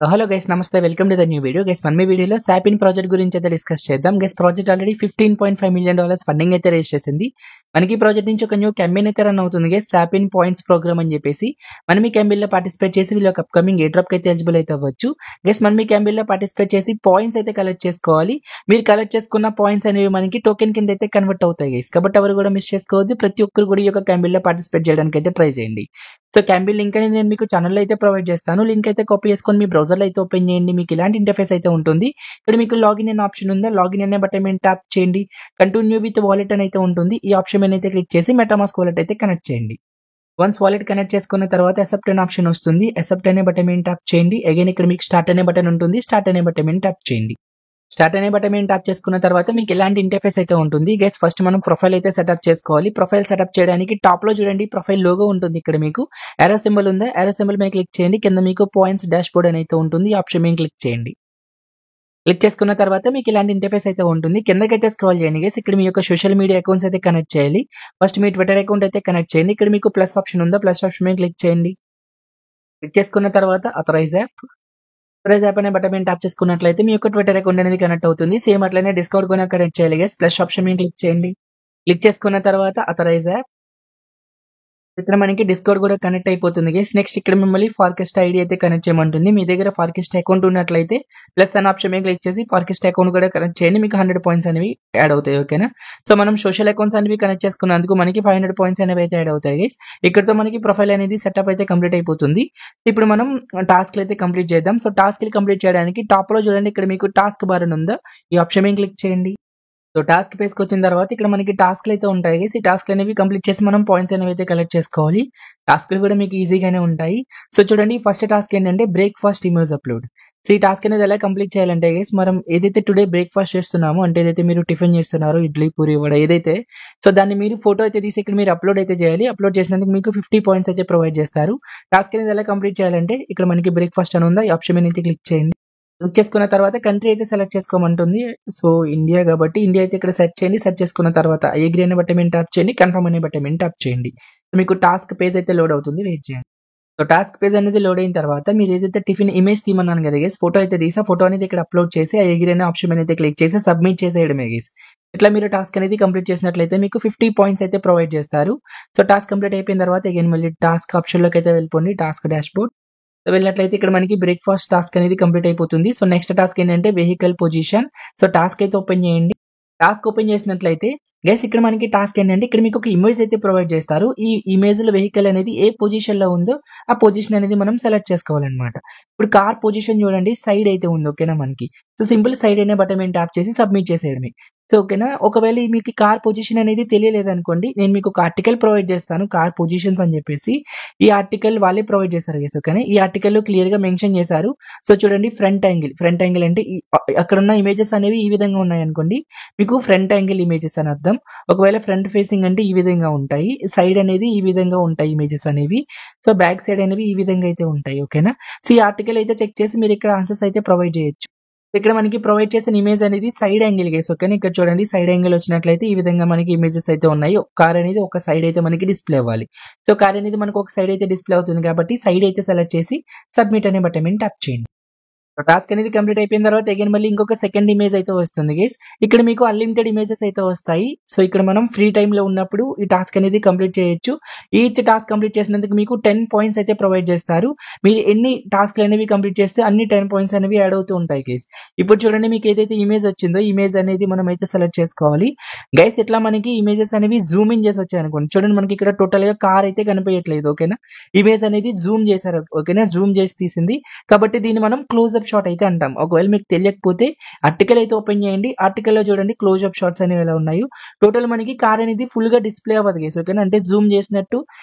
Hello guys నమస్తే welcome to the new video guys మన వీడియోలో సాపిన్ ప్రాజెక్ట్ గురించి అయితే డిస్కస్ చేద్దాం guys project already $15.5 million funding అయితే రేస్ చేసింది మనకి ప్రాజెక్ట్ నుంచి ఒక న్యూ క్యాంపెయిన్ అయితే రన్ అవుతుంది గైస్ సాపిన్ పాయింట్స్ ప్రోగ్రామ్ అని చెప్పేసి మనం ఈ క్యాంపెయిన్ లో పార్టిసిపేట్ చేసి వీళ్ళకి అప్కమింగ్ ఎయిర్ డ్రాప్ అయితే ఎలిజిబుల్ అయితే అవ్వచ్చు గైస్ మనం ఈ క్యాంపెయిన్ లో పార్టిసిపేట్ చేసి పాయింట్స్ అయితే కలెక్ట్ చేసుకోవాలి మీరు కలెక్ట్ చేసుకున్న పాయింట్స్ అనేవి మనకి టోకెన్ కింద అయితే కన్వర్ట్ అవుతాయి గైస్ కాబట్టి ఎవరు కూడా మిస్ చేసుకోవద్దు ప్రతి ఒక్కరు కూడా ఈ యొక్క క్యాంపెయిన్ లో పార్టిసిపేట్ చేయడానికి అయితే ట్రై చేయండి సో క్యాంపెయిన్ లింక్ అనేది నేను మీకు ఛానల్లో అయితే ప్రొవైడ్ చేస్తాను లింక్ అయితే కాపీ చేసుకొని మీ బ్రౌజర్లో అయితే ఓపెన్ చేయండి మీకు ఇలాంటి ఇంటర్ఫేస్ అయితే ఉంటుంది ఇక్కడ మీకు లాగిన్ అనే ఆప్షన్ ఉందా లాగిన్ అనే బటన్ మీద ట్యాప్ చేయండి కంటిన్యూ విత్ వాలెట్ అని అయితే ఉంటుంది ఈ ఆప్షన్ మీద అయితే క్లిక్ చేసి మెటామాస్క్ వాలెట్ అయితే కనెక్ట్ చేయండి వన్స్ వాలెట్ కనెక్ట్ చేసుకున్న తర్వాత అసెప్ట్ అనే ఆప్షన్ వస్తుంది అసెప్ట్ అనే బటన్ మీద ట్యాప్ చేయండి అగైన్ ఇక్కడ మీకు స్టార్ట్ అనే బటన్ ఉంటుంది స్టార్ట్ అనే బటన్ మీద ట్యాప్ చేయండి స్టార్ట్ అనే బటన్ మీద ట్యాప్ చేసుకున్న తర్వాత మీకు ఎలాంటి ఇంటర్ఫేస్ అయితే ఉంటుంది గైస్ ఫస్ట్ మనం ప్రొఫైల్ అయితే సెటప్ చేసుకోవాలి ప్రొఫైల్ సెటప్ చేయడానికి టాప్ లో చూడండి ప్రొఫైల్ లోగో ఉంటుంది ఇక్కడ మీకు ఏరో సింబల్ ఉందా ఏరో సింబల్ మీద క్లిక్ చేయండి కింద మీకు పాయింట్స్ డాష్ బోర్డ్ అని అయితే ఉంటుంది ఈ ఆప్షన్ మీద క్లిక్ చేయండి క్లిక్ చేసుకున్న తర్వాత మీకు ఇలాంటి ఇంటర్ఫేస్ అయితే ఉంటుంది కిందకైతే స్క్రోల్ చేయండి గైస్ ఇక్కడ మీ యొక్క సోషల్ మీడియా అకౌంట్స్ అయితే కనెక్ట్ చేయాలి ఫస్ట్ మీ ట్విట్టర్ అకౌంట్ అయితే కనెక్ట్ చేయండి ఇక్కడ మీకు ప్లస్ ఆప్షన్ ఉందా ప్లస్ ఆప్షన్ మీద క్లిక్ చేయండి క్లిక్ చేసుకున్న తర్వాత అథరైజ్ యాప్ అనే బటన్ మీద ట్యాప్ చేసుకున్నట్లయితే మీ యొక్క ట్విట్టర్ అకౌంట్ అనేది కనెక్ట్ అవుతుంది సేమ్ అట్లనే డిస్కౌంట్ కూడా కనెక్ట్ చేయాలి గైస్ ప్లస్ ఆప్షన్ మీద క్లిక్ చేయండి క్లిక్ చేసుకున్న తర్వాత అథరైజ్ యాప్ ఇక్కడ మనకి డిస్కౌంట్ కూడా కనెక్ట్ అయిపోతుంది గైస్ నెక్స్ట్ ఇక్కడ మిమ్మల్ని ఫార్కెస్ట్ ఐడి అయితే కనెక్ట్ చేయమంటుంది మీ దగ్గర ఫార్కెస్ట్ అకౌంట్ ఉన్నట్లయితే ప్లస్ అనే ఆప్షన్ మీద క్లిక్ చేసి ఫార్కెస్ట్ అకౌంట్ కూడా కనెక్ట్ చేయండి మీకు 100 పాయింట్స్ అనేవి యాడ్ అవుతాయి ఓకేనా సో మనం సోషల్ అకౌంట్స్ అనేవి కనెక్ట్ చేసుకున్నందుకు మనకి 500 పాయింట్స్ అనేవి అయితే యాడ్ అవుతాయి గైస్ ఇక్కడతో మనకి ప్రొఫైల్ అనేది సెటప్ అయితే కంప్లీట్ అయిపోతుంది ఇప్పుడు మనం టాస్క్ అయితే కంప్లీట్ చేద్దాం సో టాస్క్ కంప్లీట్ చేయడానికి టాప్ లో చూడండి ఇక్కడ మీకు టాస్క్ బార్ అని ఉందా ఈ ఆప్షన్ మీద క్లిక్ చేయండి సో టాస్క్ పేజ్కి వచ్చిన తర్వాత ఇక్కడ మనకి టాస్క్లు అయితే ఉంటాయి ఈ టాస్క్లు అనేవి కంప్లీట్ చేసి మనం పాయింట్స్ అనేవి అయితే కలెక్ట్ చేసుకోవాలి టాస్క్లు కూడా మీకు ఈజీగానే ఉంటాయి సో చూడండి ఫస్ట్ టాస్క్ ఏంటంటే బ్రేక్ఫాస్ట్ ఇమేజ్ అప్లోడ్ సో ఈ టాస్క్ అనేది ఎలా కంప్లీట్ చేయాలంటే గైస్ మనం ఏదైతే టుడే బ్రేక్ఫాస్ట్ చేస్తున్నామో అంటే ఏదైతే మీరు టిఫిన్ చేస్తున్నారో ఇడ్లీ పూరి వడ ఏదైతే సో దాన్ని మీరు ఫోటో అయితే తీసి ఇక్కడ మీరు అప్లోడ్ అయితే చేయాలి అప్లోడ్ చేసినందుకు మీకు 50 పాయింట్స్ అయితే ప్రొవైడ్ చేస్తారు టాస్క్ అనేది ఎలా కంప్లీట్ చేయాలంటే ఇక్కడ మనకి బ్రేక్ఫాస్ట్ అని ఉందా ఈ ఆప్షన్ మీద అయితే క్లిక్ చేయండి క్లిక్ చేసుకున్న తర్వాత కంట్రీ అయితే సెలెక్ట్ చేసుకోమంటుంది సో ఇండియా కాబట్టి ఇండియా అయితే ఇక్కడ సెర్చ్ చేయండి సెర్చ్ చేసుకున్న తర్వాత అగ్రీ అనే బటన్ మీద ట్యాప్ చేయండి కన్ఫర్మ్ అనే బటన్ మీద ట్యాప్ చేయండి మీకు టాస్క్ పేజ్ అయితే లోడ్ అవుతుంది వెయిట్ చేయండి సో టాస్క్ పేజ్ అనేది లోడ్ అయిన తర్వాత మీరు ఏదైతే టిఫిన్ ఇమేజ్ తీయమన్నాను కదా గైస్ ఫోటో అయితే తీసా ఫోటో అనేది ఇక్కడ అప్లోడ్ చేసి అగ్రీ అనే ఆప్షన్ మీద అయితే క్లిక్ చేసి సబ్మిట్ చేసేయడమే గైస్ ఇట్లా మీరు టాస్క్ అనేది కంప్లీట్ చేసినట్లయితే మీకు 50 పాయింట్స్ అయితే ప్రొవైడ్ చేస్తారు సో టాస్క్ కంప్లీట్ అయిపోయిన తర్వాత అగైన్ మళ్ళీ టాస్క్ ఆప్షన్ లోకి అయితే వెళ్ళిపోండి టాస్క్ డాష్ బోర్డ్ వెళ్ళినట్లయితే ఇక్కడ మనకి బ్రేక్ఫాస్ట్ టాస్క్ అనేది కంప్లీట్ అయిపోతుంది సో నెక్స్ట్ టాస్క్ ఏంటంటే వెహికల్ పొజిషన్ సో టాస్క్ అయితే ఓపెన్ చేయండి టాస్క్ ఓపెన్ చేసినట్లయితే గైస్ ఇక్కడ మనకి టాస్క్ ఏంటంటే ఇక్కడ మీకు ఒక ఇమేజ్ అయితే ప్రొవైడ్ చేస్తారు ఈ ఇమేజ్ లో వెహికల్ అనేది ఏ పొజిషన్ లో ఉందో ఆ పొజిషన్ అనేది మనం సెలెక్ట్ చేసుకోవాలన్నమాట ఇప్పుడు కార్ పొజిషన్ చూడండి సైడ్ అయితే ఉంది ఓకేనా మనకి సో సింపుల్ సైడ్ అనే బటన్ మీద ట్యాప్ చేసి సబ్మిట్ చేసేయడమే సో ఓకేనా ఒకవేళ మీకు కార్ పొజిషన్ అనేది తెలియలేదు అనుకోండి నేను మీకు ఒక ఆర్టికల్ ప్రొవైడ్ చేస్తాను కార్ పొజిషన్స్ అని చెప్పేసి ఈ ఆర్టికల్ వాళ్ళే ప్రొవైడ్ చేస్తారు గైస్ ఓకేనా ఈ ఆర్టికల్ లో క్లియర్ గా మెన్షన్ చేశారు సో చూడండి ఫ్రంట్ యాంగిల్ అంటే అక్కడ ఉన్న ఇమేజెస్ అనేవి ఈ విధంగా ఉన్నాయి అనుకోండి మీకు ఫ్రంట్ యాంగిల్ ఇమేజెస్ అని అర్థం ఒకవేళ ఫ్రంట్ ఫేసింగ్ అంటే ఈ విధంగా ఉంటాయి సైడ్ అనేది ఈ విధంగా ఉంటాయి ఇమేజెస్ అనేవి సో బ్యాక్ సైడ్ అనేవి ఈ విధంగా అయితే ఉంటాయి ఓకేనా సో ఈ ఆర్టికల్ అయితే చెక్ చేసి మీరు ఇక్కడ ఆన్సర్స్ అయితే ప్రొవైడ్ చేయొచ్చు ఇక్కడ మనకి ప్రొవైడ్ చేసిన ఇమేజ్ అనేది సైడ్ యాంగిల్ గైస్ ఓకేనా ఇక్కడ చూడండి సైడ్ యాంగిల్ వచ్చినట్లయితే ఈ విధంగా మనకి ఇమేజెస్ అయితే ఉన్నాయి కార్ అనేది ఒక సైడ్ అయితే మనకి డిస్ప్లే అవ్వాలి సో కార్ అనేది మనకు ఒక సైడ్ అయితే డిస్ప్లే అవుతుంది కాబట్టి సైడ్ అయితే సెలెక్ట్ చేసి సబ్మిట్ అనే బటన్ మీద ట్యాప్ చేయండి టాస్క్ అనేది కంప్లీట్ అయిపోయిన తర్వాత అగైన్ మళ్ళీ ఇంకొక సెకండ్ ఇమేజ్ అయితే వస్తుంది గైస్ ఇక్కడ మీకు అన్లిమిటెడ్ ఇమేజెస్ అయితే వస్తాయి సో ఇక్కడ మనం ఫ్రీ టైమ్ లో ఉన్నప్పుడు ఈ టాస్క్ అనేది కంప్లీట్ చేయొచ్చు ఈచ్ టాస్క్ కంప్లీట్ చేసినందుకు మీకు 10 పాయింట్స్ అయితే ప్రొవైడ్ చేస్తారు మీరు ఎన్ని టాస్క్లు అనేవి కంప్లీట్ చేస్తే అన్ని 10 పాయింట్స్ అనేవి యాడ్ అవుతూ ఉంటాయి గైస్ ఇప్పుడు చూడండి మీకు ఏదైతే ఇమేజ్ వచ్చిందో ఇమేజ్ అనేది మనం అయితే సెలెక్ట్ చేసుకోవాలి గైస్ ఇట్లా మనకి ఇమేజెస్ అనేవి జూమ్ ఇన్ చేసి వచ్చాయి అనుకోండి చూడండి మనకి ఇక్కడ టోటల్ గా కార్ అయితే కనిపించట్లేదు ఓకేనా ఇమేజ్ అనేది జూమ్ చేశారు ఓకేనా జూమ్ చేసి తీసింది కాబట్టి దీన్ని మనం క్లోజ్అప్ షాట్ అయితే అంటాం ఒకవేళ మీకు తెలియకపోతే ఆర్టికల్ అయితే ఓపెన్ చేయండి ఆర్టికల్ లో చూడండి క్లోజ్అప్ షాట్స్ అనేవి ఎలా ఉన్నాయో టోటల్ మనకి కార్ అనేది ఫుల్ గా డిస్ప్లే అవ్వదు గైస్ ఓకేనా అంటే జూమ్ చేసినట్టు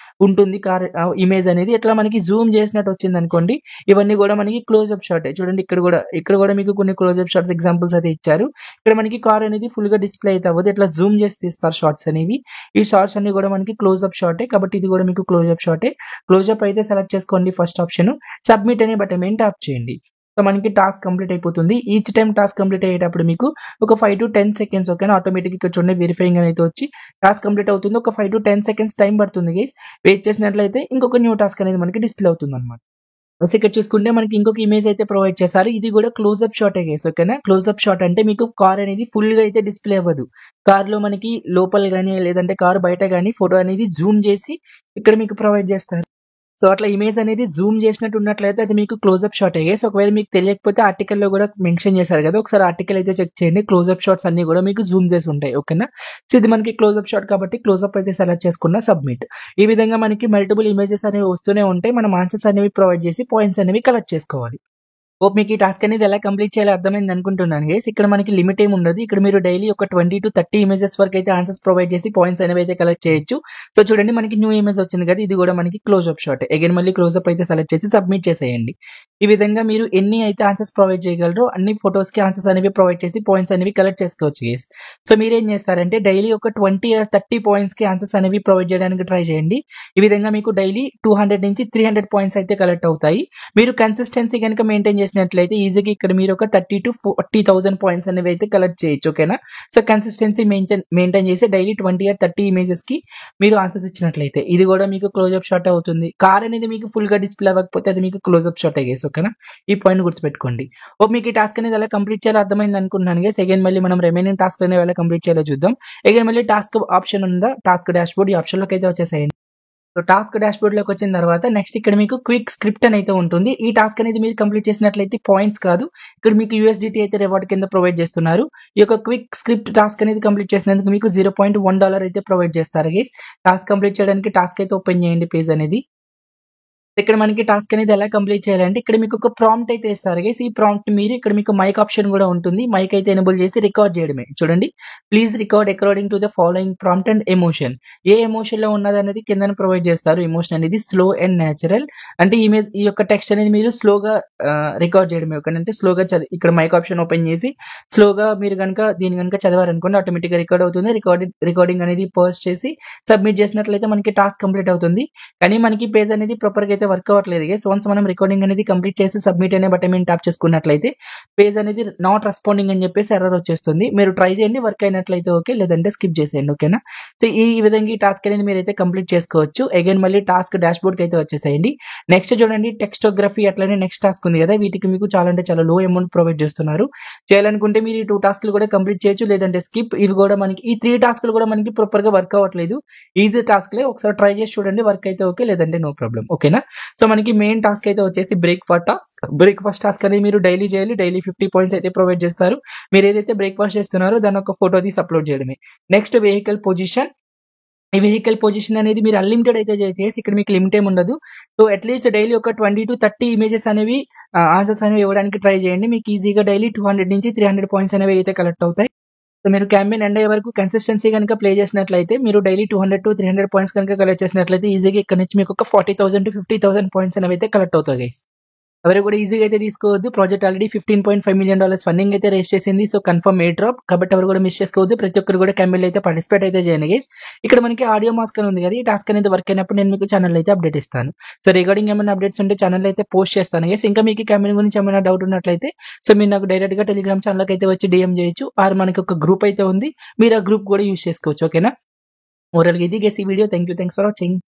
ఉంటుంది కార్ ఇమేజ్ అనేది ఇట్లా మనకి జూమ్ చేసినట్టు వచ్చింది అనుకోండి ఇవన్నీ కూడా మనకి క్లోజ్అప్ షాట్ చూడండి ఇక్కడ కూడా మీకు కొన్ని క్లోజ్అప్ షాట్స్ ఎగ్జాంపుల్స్ అయితే ఇచ్చారు ఇక్కడ మనకి కార్ అనేది ఫుల్ గా డిస్ప్లే అయితే అవ్వదు ఇట్లా జూమ్ చేసి తీస్తారు షార్ట్స్ అనేవి ఈ షార్ట్స్ అన్ని కూడా మనకి క్లోజ్అప్ షాటే కాబట్టి ఇది కూడా మీకు క్లోజ్అప్ షాటే క్లోజ్అప్ అయితే సెలెక్ట్ చేసుకోండి ఫస్ట్ ఆప్షన్ సబ్మిట్ అనే బటన్ మీద ట్యాప్ చేయండి సో మనకి టాస్క్ కంప్లీట్ అయిపోతుంది ఈచ్ టైం టాస్క్ కంప్లీట్ అయ్యేటప్పుడు మీకు ఒక 5 to 10 సెకండ్స్ ఓకేనా ఆటోమేటిక్ ఇక్కడ చూడండి వెరిఫైయింగ్ అనేది వచ్చి టాస్క్ కంప్లీట్ అవుతుంది ఒక 5 to 10 సెకండ్స్ టైం పడుతుంది గైస్ వెయిట్ చేసినట్లయితే ఇంకొక న్యూ టాస్క్ అనేది మనకి డిస్ప్లే అవుతుంది అనమాట ఇక్కడ చూసుకుంటే మనకి ఇంకొక ఇమేజ్ అయితే ప్రొవైడ్ చేశారు. ఇది కూడా క్లోజప్ షాటే గైస్. ఓకేనా. క్లోజప్ షాట్ అంటే మీకు కార్ అనేది ఫుల్‌గా అయితే డిస్‌ప్లే అవ్వదు. కార్‌లో మనకి లోపల గాని, లేదంటే కార్ బయట గాని ఫోటో అనేది జూమ్ చేసి ఇక్కడ మీకు ప్రొవైడ్ చేస్తారు. సో, అట్లా ఇమేజ్ అనేది జూమ్ చేసినట్టు ఉన్నట్లయితే అది మీకు క్లోజప్ షాటే గైస్. ఒకవేళ మీకు తెలియకపోతే ఆర్టికల్‌లో కూడా మెన్షన్ చేశారు కదా! ఒకసారి ఆర్టికల్ అయితే చెక్ చేయండి. క్లోజప్ షాట్స్ అన్నీ కూడా మీకు జూమ్ చేసి ఉంటాయి. ఓకేనా. సో, ఇది మనకి క్లోజప్ షాట్ కాబట్టి క్లోజప్ అయితే సెలెక్ట్ చేసుకున్న సబ్మిట్. ఈ విధంగా మనకి మల్టిపుల్ ఇమేజెస్ అనేవి వస్తూనే ఉంటాయి. మనం ఆన్సర్స్ అనేవి ప్రొవైడ్ చేసి పాయింట్స్ అనేవి కలెక్ట్ చేసుకోవాలి. హోప్ మీకు ఈ టాస్క్ అనేది ఎలా కంప్లీట్ చేయాలో అర్థమైంది అనుకుంటున్నాను గైస్. ఇక్కడ మనకి లిమిట్ ఏమి ఉండదు. ఇక్కడ మీరు డైలీ ఒక 20-30 ఇమేజెస్ వరకు అయితే ఆన్సర్స్ ప్రొవైడ్ చేసి పాయింట్స్ అనేవి అయితే కలెక్ట్ చేయొచ్చు. సో చూడండి మనకి న్యూ ఇమేజ్ వచ్చింది కదా! ఇది కూడా మనకి క్లోజప్ షాట్. అగైన్ మళ్ళీ క్లోజప్ అయితే సెలెక్ట్ చేసి సబ్మిట్ చేసేయండి. ఈ విధంగా మీరు ఎన్ని అయితే ఆన్సర్స్ ప్రొవైడ్ చేయగలరో అన్ని ఫోటోస్‌కి ఆన్సర్స్ అనేవి ప్రొవైడ్ చేసి పాయింట్స్ అనేవి కలెక్ట్ చేసుకోవచ్చు గైస్. సో మీరేం చేస్తారంటే డైలీ ఒక 20-30 పాయింట్స్‌కి ఆన్సర్స్ అనేవి ప్రొవైడ్ చేయడానికి ట్రై చేయండి. ఈ విధంగా మీకు డైలీ 200-300 పాయింట్స్ అయితే కలెక్ట్ అవుతాయి. మీరు కన్సిస్టెన్సీ గనుక మెయింటైన్ చేసినట్లయితే ఈజీగా ఇక్కడ మీరు ఒక 30,000-40,000 పాయింట్స్ అనేవి అయితే కలెక్ట్ చేయొచ్చు. ఓకేనా. సో కన్సిస్టెన్సీ మెయింటైన్ చేసి డైలీ 20-30 ఇమేజెస్ కి మీరు ఆన్సర్స్ ఇచ్చినట్లయితే ఇది కూడా మీకు క్లోజప్ షాట్ అవుతుంది. కార్ అనేది మీకు ఫుల్ గా డిస్ప్లే అవ్వకపోతే అది మీకు క్లోజప్ షాట్ గైస్. ఓకేనా. ఈ పాయింట్ గుర్తుపెట్టుకోండి. మీకు ఈ టాస్క్ అనేది ఎలా కంప్లీట్ చేయాలో అర్థమైంది అనుకుంటున్నాను గైస్. అగైన్ మళ్ళీ మనం రిమైనింగ్ టాస్క్ అనేవి ఎలా కంప్లీట్ చేయాలో చూద్దాం. అగైన్ మళ్ళీ టాస్క్ ఆప్షన్ ఉందా, టాస్క్ డాష్బోర్డ్ ఈ ఆప్షన్ లోకి అయితే వచ్చేసేయండి. సో టాస్క్ డాష్బోర్డ్ లోకి వచ్చిన తర్వాత నెక్స్ట్ ఇక్కడ మీకు క్విక్ స్క్రిప్ట్ అని అయితే ఉంటుంది. ఈ టాస్క్ అనేది మీరు కంప్లీట్ చేసినట్లయితే పాయింట్స్ కాదు, ఇక్కడ మీకు USDT అయితే రివార్డ్ కింద ప్రొవైడ్ చేస్తున్నారు. ఈ యొక్క క్విక్ స్క్రిప్ట్ టాస్క్ అనేది కంప్లీట్ చేసినందుకు మీకు $0.1 అయితే ప్రొవైడ్ చేస్తారు గైస్. టాస్క్ కంప్లీట్ చేయడానికి టాస్క్ అయితే ఓపెన్ చేయండి పేజ్ అనేది. ఇక్కడ మనకి టాస్క్ అనేది ఎలా కంప్లీట్ చేయాలంటే ఇక్కడ మీకు ఒక ప్రాంప్ట్ అయితే ఇస్తారు గైస్. ఈ ప్రాంప్ట్ మీరు ఇక్కడ మీకు మైక్ ఆప్షన్ కూడా ఉంటుంది. మైక్ అయితే ఎనేబుల్ చేసి రికార్డ్ చేయడమే. చూడండి, please record according to the following prompt and emotion. A emotion లో ఉన్నది అనేది కింద ప్రొవైడ్ చేస్తారు. ఎమోషన్ అనేది స్లో అండ్ న్యాచురల్. అంటే ఇమేజ్ ఈ యొక్క టెక్స్ట్ అనేది మీరు స్లోగా రికార్డ్ చేయడమే. అంటే స్లోగా ఇక్కడ మైక్ ఆప్షన్ ఓపెన్ చేసి స్లోగా మీరు కనుక దీని కనుక చదవారనుకోండి ఆటోమేటిక్ గా రికార్డ్ అవుతుంది. రికార్డింగ్ అనేది పోస్ట్ చేసి సబ్మిట్ చేసినట్లయితే మనకి టాస్క్ కంప్లీట్ అవుతుంది. కానీ మనకి పేజ్ అనేది ప్రాపర్ గా అయితే వర్క్ అవ్వట్లేదు గైస్. వన్స్ మనం రికార్డింగ్ అనేది కంప్లీట్ చేసి సబ్మిట్ అనే బటన్ మీద ట్యాప్ చేసుకున్నట్లయితే పేజ్ అనేది నాట్ రెస్పాండింగ్ అని చెప్పేసి ఎర్రర్ వచ్చేస్తుంది. మీరు ట్రై చేయండి, వర్క్ అయినట్లయితే ఓకే, లేదంటే స్కిప్ చేసేయండి. ఓకేనా. సో ఈ విధంగా ఈ టాస్క్ అనేది మీరు అయితే కంప్లీట్ చేసుకోవచ్చు. అగైన్ మళ్ళీ టాస్క్ డాష్బోర్డ్ కి అయితే వచ్చేసేయండి. నెక్స్ట్ చూడండి టెక్స్టోగ్రఫీ అట్లనే నెక్స్ట్ టాస్క్ ఉంది కదా, వీటికి మీకు చాలా అంటే చాలా లో అమౌంట్ ప్రొవైడ్ చేస్తున్నారు. చేయాలనుకుంటే మీరు ఈ 2 టాస్క్లు కూడా కంప్లీట్ చేయొచ్చు, లేదంటే స్కిప్. ఇవి కూడా మనకి ఈ 3 టాస్క్లు కూడా మనకి ప్రాపర్ గా వర్క్ అవ్వట్లేదు. ఈజీ టాస్క్లే, ఒకసారి ట్రై చేసి చూడండి, వర్క్ అయితే ఓకే, లేదంటే నో ప్రాబ్లం. ఓకేనా. సో మనకి మెయిన్ టాస్క్ అయితే వచ్చేసి బ్రేక్ఫాస్ట్ టాస్క్ అనేది మీరు డైలీ చేయాలి. డైలీ 50 పాయింట్స్ అయితే ప్రొవైడ్ చేస్తారు. మీరు ఏదైతే బ్రేక్ఫాస్ట్ చేస్తున్నారో దాని ఒక ఫోటో తీసి అప్లోడ్ చేయడమే. Next vehicle position. ఈ వెహికల్ పొజిషన్ అనేది మీరు అన్లిమిటెడ్ అయితే చేసి ఇక్కడ మీకు లిమిట్ ఏమి ఉండదు. సో అట్లీస్ట్ డైలీ ఒక 20-30 ఇమేజెస్ అనేవి ఆన్సర్స్ అనేవి ఇవ్వడానికి ట్రై చేయండి. మీకు ఈజీగా డైలీ 200-300 పాయింట్స్ అనేవి అయితే కలెక్ట్ అవుతాయి. సో మీరు క్యాంపెయిన్ ఎండ్ అయ్యే వరకు కన్సిస్టెన్సీ కనుక ప్లే చేసినట్లయితే మీరు డైలీ 200-300 పాయింట్స్ కనుక కలెక్ట్ చేసినట్లయితే ఈజీగా ఇక్కడ నుంచి మీకు ఒక 40,000-50,000 పాయింట్స్ అనేవి అయితే కలెక్ట్ అవుతాయి గైస్. ఎవరు కూడా ఈజీగా అయితే తీసుకోవద్దు. ప్రాజెక్ట్ ఆల్రెడీ $15.5 million ఫండింగ్ అయితే రేస్ చేసింది. సో కన్ఫర్మ్ ఎయిర్ డ్రాప్ కాబట్టి ఎవరు కూడా మిస్ చేసుకోవద్దు. ప్రతి ఒక్కరు కూడా క్యాంపెయిన్ అయితే పార్టిసిపేట్ అయితే చేయండి గైస్. ఇక్కడ మనకి ఆడియో మాస్క్ అని ఉంది కదా, ఈ టాస్క్ అనేది వర్క్ అయినప్పుడు నేను మీకు ఛానల్ అయితే అప్డేట్ ఇస్తాను. సో రిగార్డింగ్ ఏమైనా అప్డేట్స్ ఉంటే ఛానల్ అయితే పోస్ట్ చేస్తాను గైస్. ఇంకా మీకు క్యాంపెయిన్ గురించి ఏమైనా డౌట్ ఉన్నట్లయితే సో మీరు నాకు డైరెక్ట్ గా టెలిగ్రామ్ ఛానల్ అయితే వచ్చి DM చేయొచ్చు. ఆర్ మనకి ఒక గ్రూప్ అయితే ఉంది, మీరు ఆ గ్రూప్ కూడా యూస్ చేసుకోవచ్చు. ఓకేనా. ఓవరాల్ గా ఇది గైస్ ఈ వీడియో. Thanks for watching.